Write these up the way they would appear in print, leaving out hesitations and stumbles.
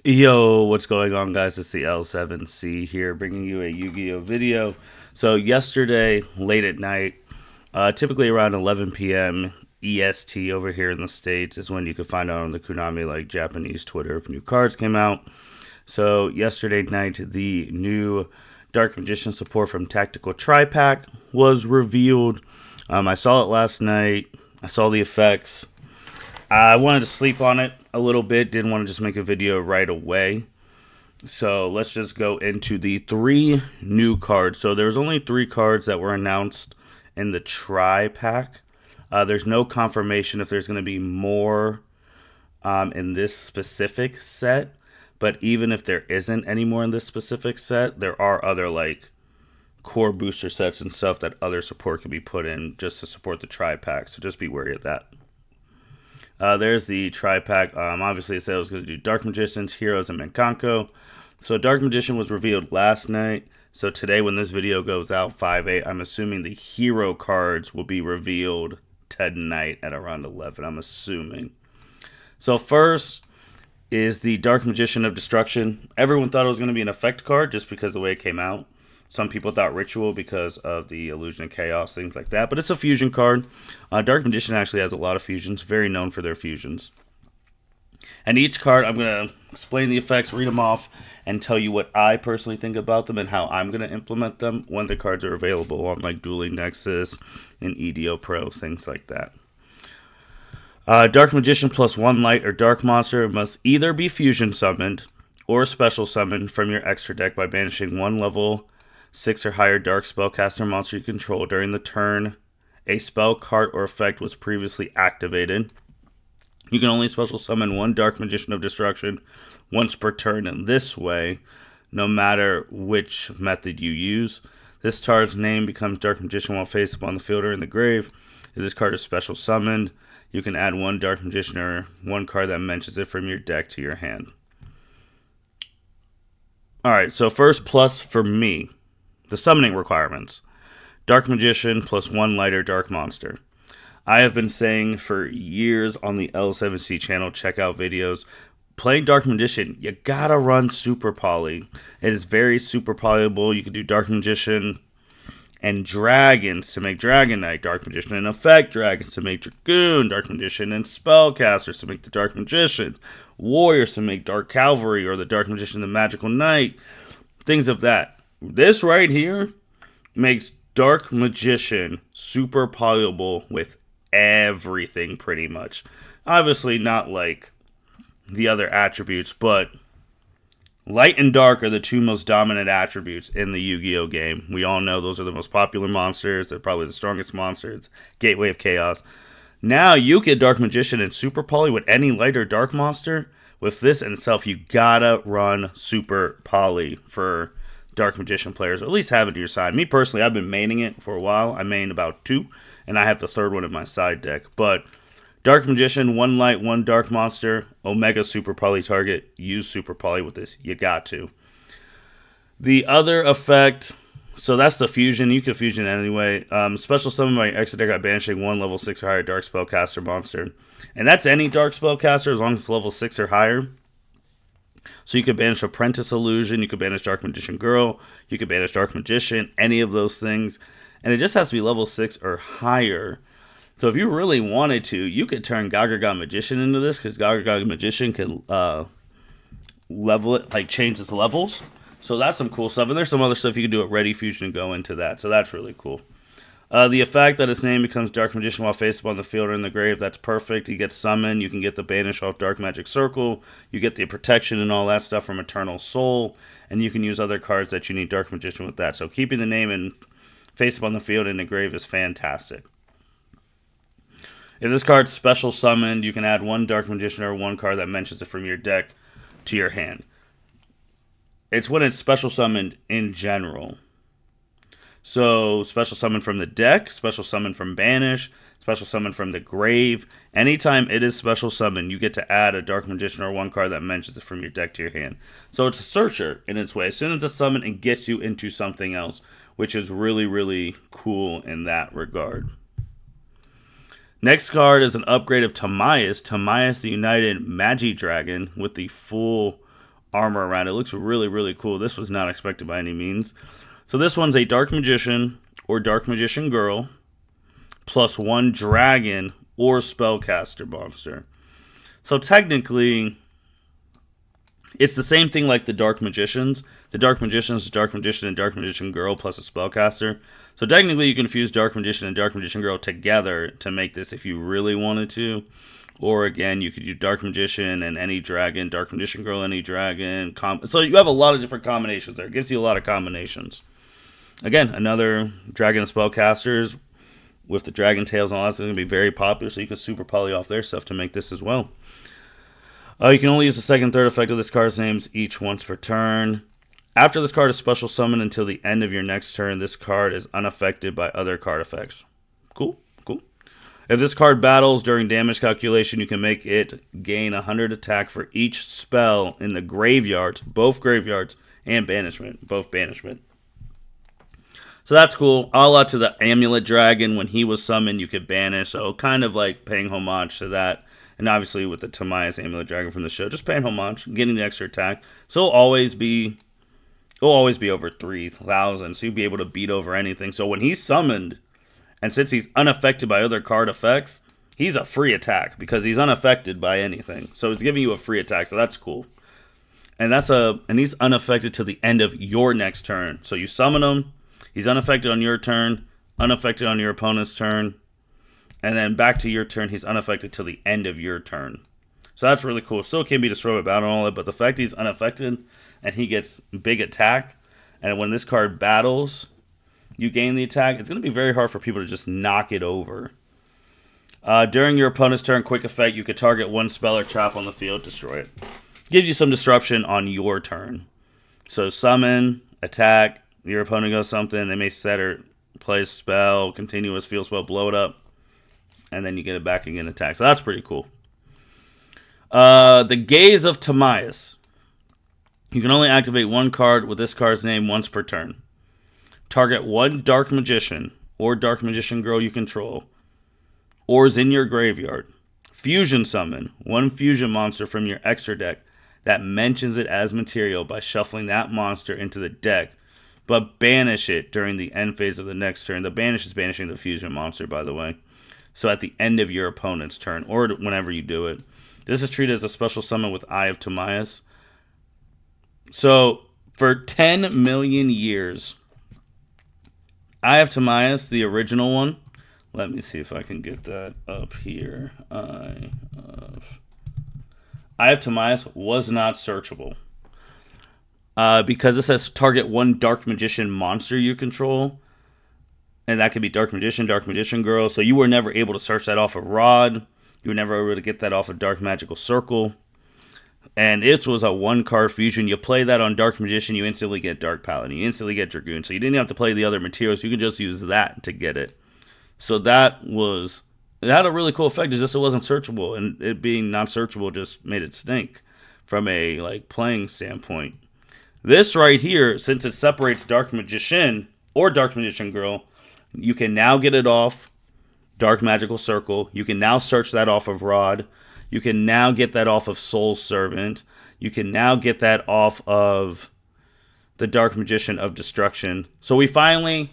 Yo, what's going on, guys? It's the L7C here, bringing you a Yu-Gi-Oh video. So yesterday, late at night, typically around 11 p.m. EST over here in the States is when you could find out on the Konami, like, Japanese Twitter if new cards came out. So yesterday night, the new Dark Magician support from Tactical Tri-Pack was revealed. I saw it last night. I saw the effects. I wanted to sleep on it a little bit. Didn't want to just make a video right away. So let's just go into the three new cards. So there's only three cards that were announced in the Tri-Pack. There's no confirmation if there's going to be more in this specific set. But even if there isn't any more in this specific set, there are other, like, core booster sets and stuff that other support can be put in just to support the Tri-Pack. So just be wary of that. There's the Tri-Pack. Obviously, it said it was going to do Dark Magicians, Heroes, and Menkanko. So Dark Magician was revealed last night. So today, when this video goes out, 5/8, I'm assuming the Hero cards will be revealed tonight at around 11, I'm assuming. So first is the Dark Magician of Destruction. Everyone thought it was going to be an effect card just because of the way it came out. Some people thought Ritual because of the Illusion of Chaos, things like that. But it's a fusion card. Dark Magician actually has a lot of fusions. Very known for their fusions. And each card, I'm going to explain the effects, read them off, and tell you what I personally think about them and how I'm going to implement them when the cards are available on, like, Dueling Nexus and EDO Pro, things like that. Dark Magician plus 1 light or dark monster must either be fusion summoned or special summoned from your extra deck by banishing 1 level 6 or higher dark spellcaster monster you control during the turn a spell, card, or effect was previously activated. You can only special summon 1 Dark Magician of Destruction once per turn in this way, no matter which method you use. This card's name becomes Dark Magician while face up on the field or in the grave. If this card is special summoned, you can add 1 Dark Magician or 1 card that mentions it from your deck to your hand. Alright, so first plus for me. The summoning requirements. Dark Magician plus 1 lighter dark monster. I have been saying for years on the L7C channel, check out videos. Playing Dark Magician, you gotta run Super Poly. It is very super polyable. You can do Dark Magician and Dragons to make Dragon Knight, Dark Magician and Effect Dragons to make Dragoon, Dark Magician and Spellcasters to make the Dark Magician, Warriors to make Dark Cavalry or the Dark Magician the Magical Knight, things of that. This right here makes Dark Magician super polyable with everything pretty much. Obviously not like the other attributes, but light and dark are the two most dominant attributes in the Yu-Gi-Oh game. We all know those are the most popular monsters. They're probably the strongest monsters. Gateway of Chaos. Now you get Dark Magician and Super Poly with any light or dark monster. With this in itself, you gotta run Super Poly for Dark Magician players, or at least have it to your side. Me personally, I've been maining it for a while. I main about 2, and I have the 3rd one in my side deck. But Dark Magician, 1 light, 1 dark monster, Omega Super Poly target. Use Super Poly with this. You got to. The other effect, so that's the fusion. You can fusion anyway. Special summon by extra deck by banishing 1 level 6 or higher dark spellcaster monster. And that's any dark spellcaster as long as it's level 6 or higher. So you could banish Apprentice Illusion, you could banish Dark Magician Girl, you could banish Dark Magician, any of those things. And it just has to be level 6 or higher. So if you really wanted to, you could turn Gagaga Magician into this, because Gagaga Magician can level it, like change its levels. So that's some cool stuff. And there's some other stuff you can do at Ready Fusion and go into that. So that's really cool. The effect that its name becomes Dark Magician while face up on the field or in the grave, that's perfect. You get Summon, you can get the Banish off Dark Magic Circle, you get the Protection and all that stuff from Eternal Soul, and you can use other cards that you need Dark Magician with that. So keeping the name and face up on the field and in the grave is fantastic. If this card's special summoned, you can add 1 Dark Magician or 1 card that mentions it from your deck to your hand. It's when it's special summoned in general. So, special summon from the deck, special summon from Banish, special summon from the grave. Anytime it is special summon, you get to add a Dark Magician or 1 card that mentions it from your deck to your hand. So it's a searcher in its way. As soon as it's summoned, it gets you into something else, which is really, really cool in that regard. Next card is an upgrade of Tamias. Tamias, the United Magidragon, with the full armor around it. It looks really, really cool. This was not expected by any means. So this one's a Dark Magician or Dark Magician Girl plus 1 dragon or spellcaster monster. So technically, it's the same thing like the Dark Magicians. The Dark Magicians, Dark Magician, and Dark Magician Girl plus a spellcaster. So technically, you can fuse Dark Magician and Dark Magician Girl together to make this if you really wanted to. Or again, you could do Dark Magician and any dragon, Dark Magician Girl, any dragon. So you have a lot of different combinations there. It gives you a lot of combinations. Again, another dragon spellcasters with the dragon tails and all that's going to be very popular. So you can super poly off their stuff to make this as well. You can only use the second and third effect of this card's names each once per turn. After this card is special summoned until the end of your next turn, this card is unaffected by other card effects. Cool, cool. If this card battles during damage calculation, you can make it gain 100 attack for each spell in the graveyards, both graveyards, and banishment, both banishment. So that's cool. A la to the Amulet Dragon, when he was summoned, you could banish. So kind of like paying homage to that. And obviously with the Timaeus Amulet Dragon from the show, just paying homage, getting the extra attack. So it'll always be over 3,000. So you'll be able to beat over anything. So when he's summoned, and since he's unaffected by other card effects, he's a free attack because he's unaffected by anything. So it's giving you a free attack. So that's cool. And he's unaffected to the end of your next turn. So you summon him. He's unaffected on your turn, unaffected on your opponent's turn, and then back to your turn, he's unaffected till the end of your turn. So that's really cool. Still can be destroyed by battle and all that, but the fact he's unaffected and he gets big attack, and when this card battles, you gain the attack, it's going to be very hard for people to just knock it over. During your opponent's turn, quick effect, you could target 1 spell or trap on the field, destroy it. Gives you some disruption on your turn. So summon, attack, your opponent goes something, they may set or play a spell, continuous field spell, blow it up, and then you get it back again, attack. So that's pretty cool. The Gaze of Timaeus. You can only activate 1 card with this card's name once per turn. Target 1 Dark Magician or Dark Magician Girl you control, or is in your graveyard. Fusion summon 1 fusion monster from your extra deck that mentions it as material by shuffling that monster into the deck, but banish it during the end phase of the next turn. The banish is banishing the fusion monster, by the way. So at the end of your opponent's turn, or whenever you do it. This is treated as a special summon with Eye of Timaeus. So for 10 million years, Eye of Timaeus, the original one, let me see if I can get that up here. Eye of Timaeus was not searchable. Because it says target 1 Dark Magician monster you control. And that could be Dark Magician Girl. So you were never able to search that off of Rod. You were never able to get that off of Dark Magical Circle. And it was a 1-card fusion. You play that on Dark Magician, you instantly get Dark Paladin. You instantly get Dragoon. So you didn't have to play the other materials. You could just use that to get it. So it had a really cool effect. It's just it wasn't searchable. And it being not searchable just made it stink from a playing standpoint. This right here, since it separates Dark Magician or Dark Magician Girl, you can now get it off Dark Magical Circle. You can now search that off of Rod. You can now get that off of Soul Servant. You can now get that off of the Dark Magician of Destruction. So we finally,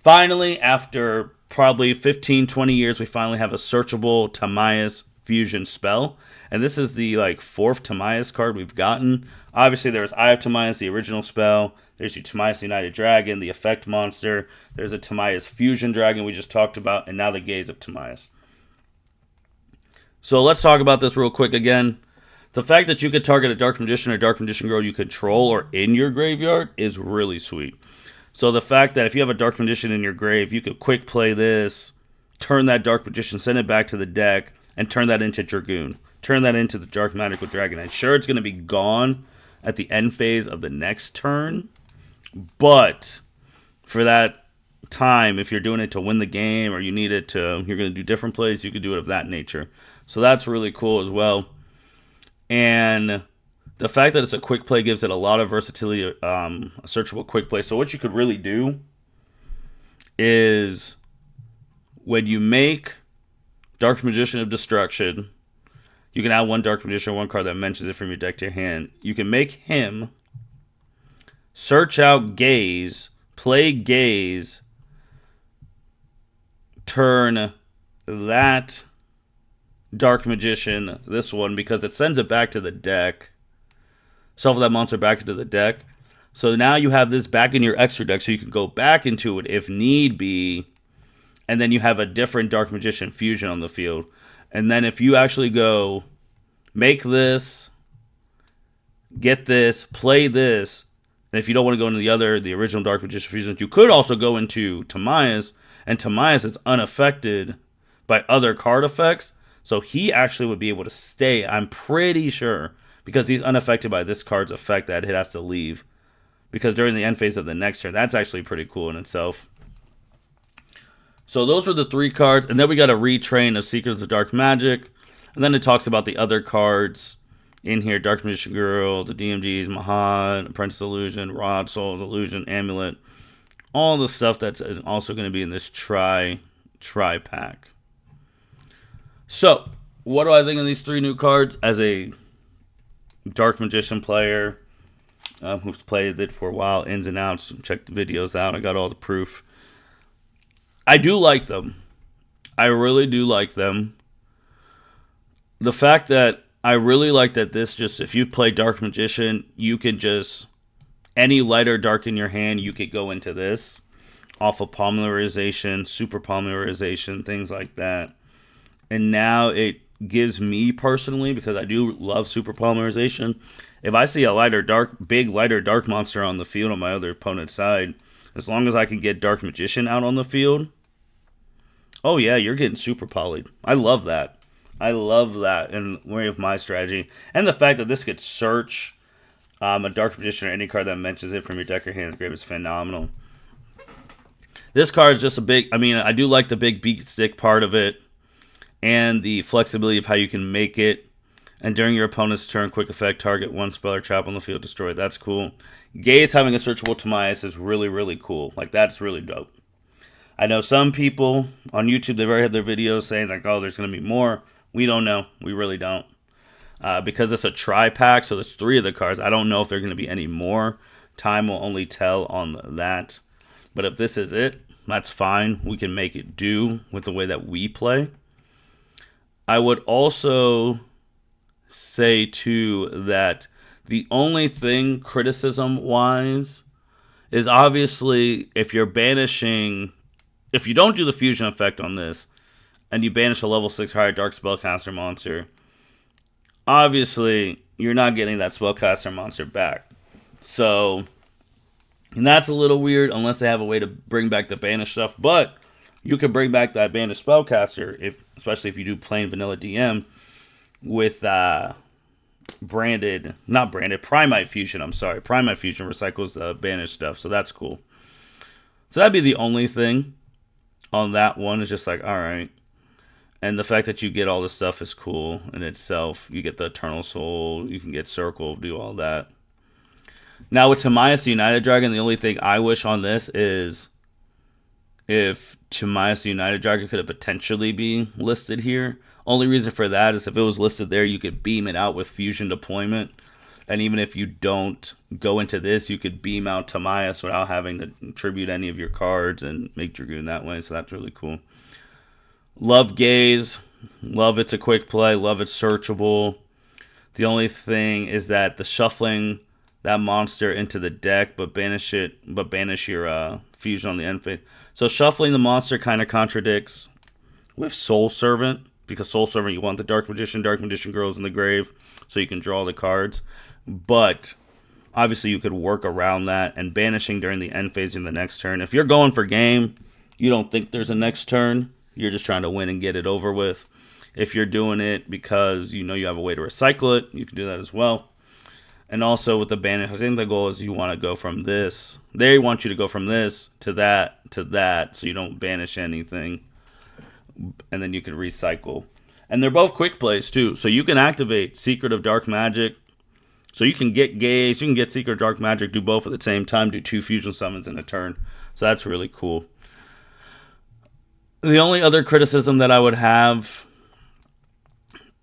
after probably 15, 20 years, we finally have a searchable Timaeus fusion spell. And this is the 4th Timaeus card we've gotten. Obviously, there's Eye of Timaeus, the original spell. There's your Timaeus United Dragon, the effect monster. There's a Timaeus Fusion Dragon we just talked about. And now the Gaze of Timaeus. So let's talk about this real quick again. The fact that you could target a Dark Magician or Dark Magician Girl you control or in your graveyard is really sweet. So the fact that if you have a Dark Magician in your grave, you could quick play this, turn that Dark Magician, send it back to the deck, and turn that into Dragoon. Turn that into the Dark Magical Dragon. And sure, it's going to be gone at the end phase of the next turn. But for that time, if you're doing it to win the game or you need it to, you're going to do different plays, you could do it of that nature. So that's really cool as well. And the fact that it's a quick play gives it a lot of versatility, a searchable quick play. So what you could really do is when you make Dark Magician of Destruction, You can add one Dark Magician, one card that mentions it from your deck to your hand. You can make him search out Gaze, play Gaze, turn that Dark Magician, this one, because it sends it back to the deck. Shuffle that monster back into the deck. So now you have this back in your extra deck, so you can go back into it if need be. And then you have a different Dark Magician fusion on the field. And then if you actually go, make this, get this, play this, and if you don't want to go into the original Dark Magician fusions, you could also go into Timaeus, and Timaeus is unaffected by other card effects. So he actually would be able to stay, I'm pretty sure, because he's unaffected by this card's effect that it has to leave. Because during the end phase of the next turn, that's actually pretty cool in itself. So those were the 3 cards. And then we got a retrain of Secrets of Dark Magic. And then it talks about the other cards in here. Dark Magician Girl, the DMGs, Mahad, Apprentice Illusion, Rod, Soul's Illusion, Amulet. All the stuff that's also going to be in this tri-pack. So, what do I think of these 3 new cards? As a Dark Magician player who's played it for a while, ins and outs, checked the videos out, I got all the proof. I do like them. I really do like them. The fact that I really like that this just, if you play Dark Magician, you can just, any light or dark in your hand, you could go into this. Off of polymerization, super polymerization, things like that. And now it gives me personally, because I do love super polymerization, if I see a light or dark, big light or dark monster on the field on my other opponent's side, as long as I can get Dark Magician out on the field, oh yeah, you're getting super polyed. I love that. I love that in way of my strategy. And the fact that this could search a Dark Magician or any card that mentions it from your deck or hand's grave is phenomenal. This card is just a big, I mean, I do like the big beat stick part of it and the flexibility of how you can make it. And during your opponent's turn, quick effect, target one spell or trap on the field, destroy. That's cool. Gaze having a searchable Timaeus is really, really cool. Like, that's really dope. I know some people on YouTube, they've already had their videos saying, like, oh, there's going to be more. We don't know. We really don't. Because it's a tri-pack, so there's 3 of the cards. I don't know if there are going to be any more. Time will only tell on that. But if this is it, that's fine. We can make it do with the way that we play. I would also say, too, that the only thing criticism-wise is obviously if you're banishing, if you don't do the fusion effect on this, and you banish a level 6 higher Dark Spellcaster monster, obviously you're not getting that Spellcaster monster back. So, and that's a little weird unless they have a way to bring back the banished stuff, but you can bring back that banished Spellcaster, especially if you do plain vanilla DM, with Primite Fusion, Primite Fusion recycles banished stuff, so that's cool. So that'd be the only thing on that one, is just like, alright. And the fact that you get all this stuff is cool in itself. You get the Eternal Soul, you can get Circle, do all that. Now with Timaeus the United Dragon, the only thing I wish on this is if Timaeus the United Dragon could have potentially be listed here. Only reason for that is if it was listed there, you could beam it out with fusion deployment. And even if you don't go into this, you could beam out Timaeus without having to tribute any of your cards and make Dragoon that way. So that's really cool. Love Gaze. Love it's a quick play. Love it's searchable. The only thing is that the shuffling that monster into the deck, but banish your fusion on the end phase. So shuffling the monster kind of contradicts with Soul Servant, because Soul Servant, you want the Dark Magician Girls in the grave, so you can draw the cards. But obviously you could work around that, and banishing during the end phase in the next turn. If you're going for game, you don't think there's a next turn, you're just trying to win and get it over with. If you're doing it because you know you have a way to recycle it, you can do that as well. And also with the banish, I think the goal is you want to go from this. They want you to go from this to that, so you don't banish anything. And then you can recycle. And they're both quick plays too. So you can activate Secret of Dark Magic. So you can get Gaze, you can get Secret of Dark Magic, do both at the same time, do 2 fusion summons in a turn. So that's really cool. The only other criticism that I would have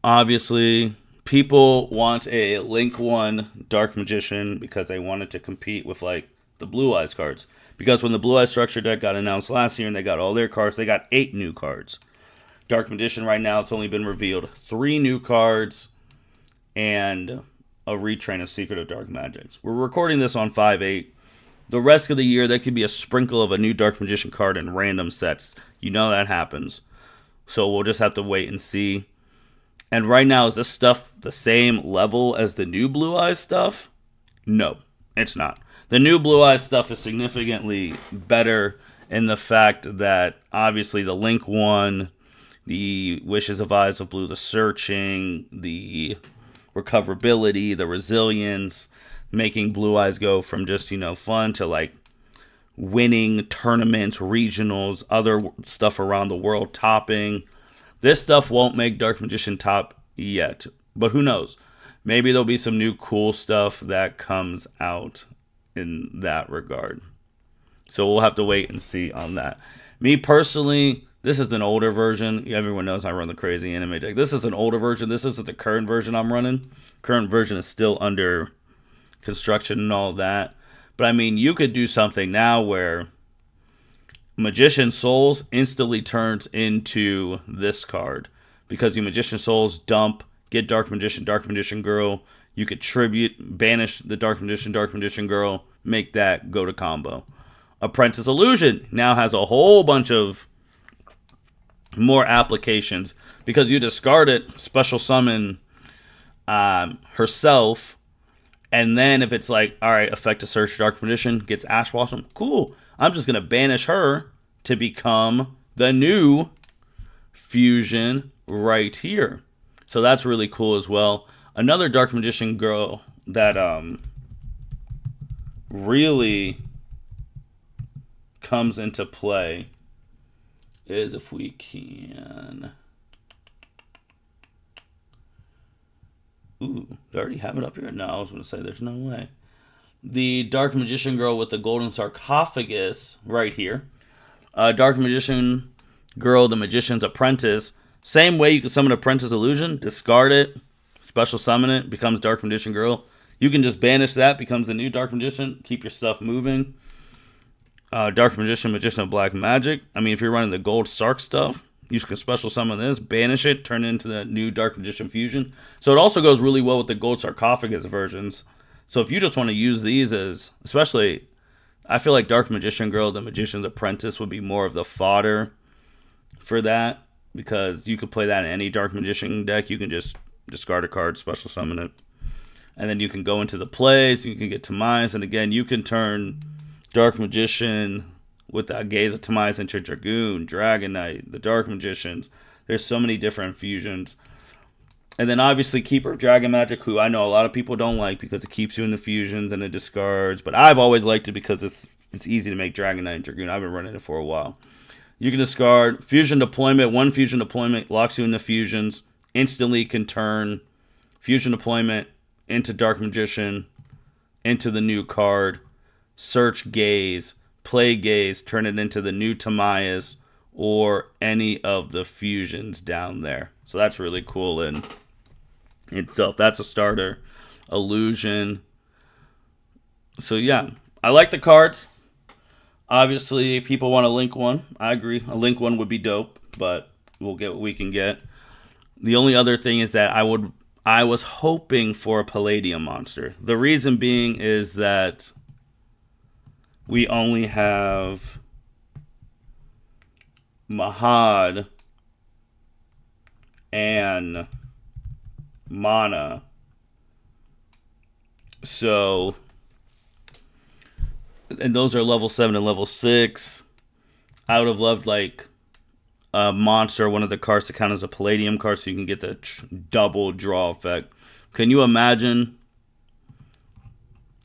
Obviously, people want a Link 1 Dark Magician because they wanted to compete with like the Blue Eyes cards. Because when the Blue Eyes Structure deck got announced last year and they got all their cards, they got 8 new cards. Dark Magician right now, it's only been revealed 3 new cards and a retrain of Secret of Dark Magics. We're recording this on 5/8. The rest of the year, there could be a sprinkle of a new Dark Magician card in random sets. You know that happens. So we'll just have to wait and see. And right now, is this stuff the same level as the new Blue Eyes stuff? No, it's not. The new Blue Eyes stuff is significantly better in the fact that obviously the Link 1, the Wishes of Eyes of Blue, the searching, the recoverability, the resilience, making Blue Eyes go from just, fun to like winning tournaments, regionals, other stuff around the world, topping. This stuff won't make Dark Magician top yet, but who knows? Maybe there'll be some new cool stuff that comes out in that regard. So we'll have to wait and see on that. Me personally, this is an older version. Everyone knows I run the crazy anime deck. This is an older version. This isn't the current version I'm running. Current version is still under construction and all that. But I mean, you could do something now where Magician Souls instantly turns into this card. Because you Magician Souls dump, get Dark Magician Girl. You could tribute, banish the Dark Magician Girl, make that go to combo. Apprentice Illusion now has a whole bunch of more applications because you discard it, special summon herself, and then if it's like, all right, effect to search Dark Magician, gets Ash Blossom, cool. I'm just going to banish her to become the new fusion right here. So that's really cool as well. Another Dark Magician Girl that really comes into play is, if we can... Ooh, they already have it up here? No, I was going to say there's no way. The Dark Magician Girl with the golden sarcophagus right here. Dark Magician Girl, the Magician's Apprentice. Same way you can summon Apprentice Illusion, discard it, special summon it, becomes Dark Magician Girl. You can just banish that, becomes the new Dark Magician, keep your stuff moving. Dark Magician, Magician of Black Magic. I mean, if you're running the gold Sark stuff, you can special summon this, banish it, turn it into the new Dark Magician Fusion. So it also goes really well with the gold sarcophagus versions. So if you just want to use these as, especially, I feel like Dark Magician Girl, the Magician's Apprentice would be more of the fodder for that. Because you could play that in any Dark Magician deck. You can just discard a card, special summon it. And then you can go into the plays, you can get Tamias, and again, you can turn Dark Magician with that Gaze of Tamias into Dragoon, Dragon Knight, the Dark Magicians. There's so many different fusions. And then obviously Keeper of Dragon Magic, who I know a lot of people don't like because it keeps you in the fusions and it discards. But I've always liked it because it's easy to make Dragon Knight and Dragoon. I've been running it for a while. You can discard Fusion Deployment. One Fusion Deployment locks you into fusions. Instantly can turn Fusion Deployment into Dark Magician, into the new card. Search Gaze, play Gaze, turn it into the new Tamias, or any of the fusions down there. So that's really cool in itself. That's a starter. Illusion. So yeah, I like the cards. Obviously, people want a Link 1. I agree. A Link 1 would be dope, but we'll get what we can get. The only other thing is that I was hoping for a Palladium monster. The reason being is that we only have Mahad and Mana. So, and those are level 7 and level 6. I would have loved like a monster, one of the cards to count as a Palladium card so you can get the double draw effect. Can you imagine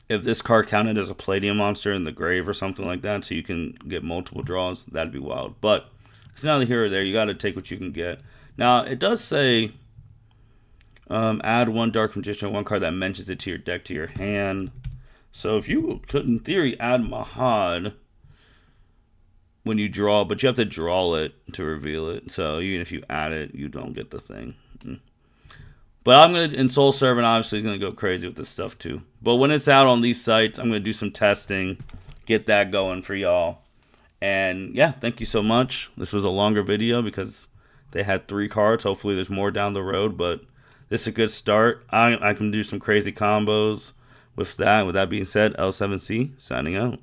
if this card counted as a Palladium monster in the grave or something like that so you can get multiple draws? That'd be wild. But it's neither here or there. You got to take what you can get. Now, it does say add one Dark Magician, one card that mentions it to your deck, to your hand. So if you could, in theory, add Mahad when you draw, but you have to draw it to reveal it. So even if you add it, you don't get the thing. But I'm going to, in Soul Servant, obviously, is going to go crazy with this stuff too. But when it's out on these sites, I'm going to do some testing, get that going for y'all. And yeah, thank you so much. This was a longer video because they had 3 cards. Hopefully there's more down the road, but this is a good start. I can do some crazy combos with that. With that being said, L7C signing out.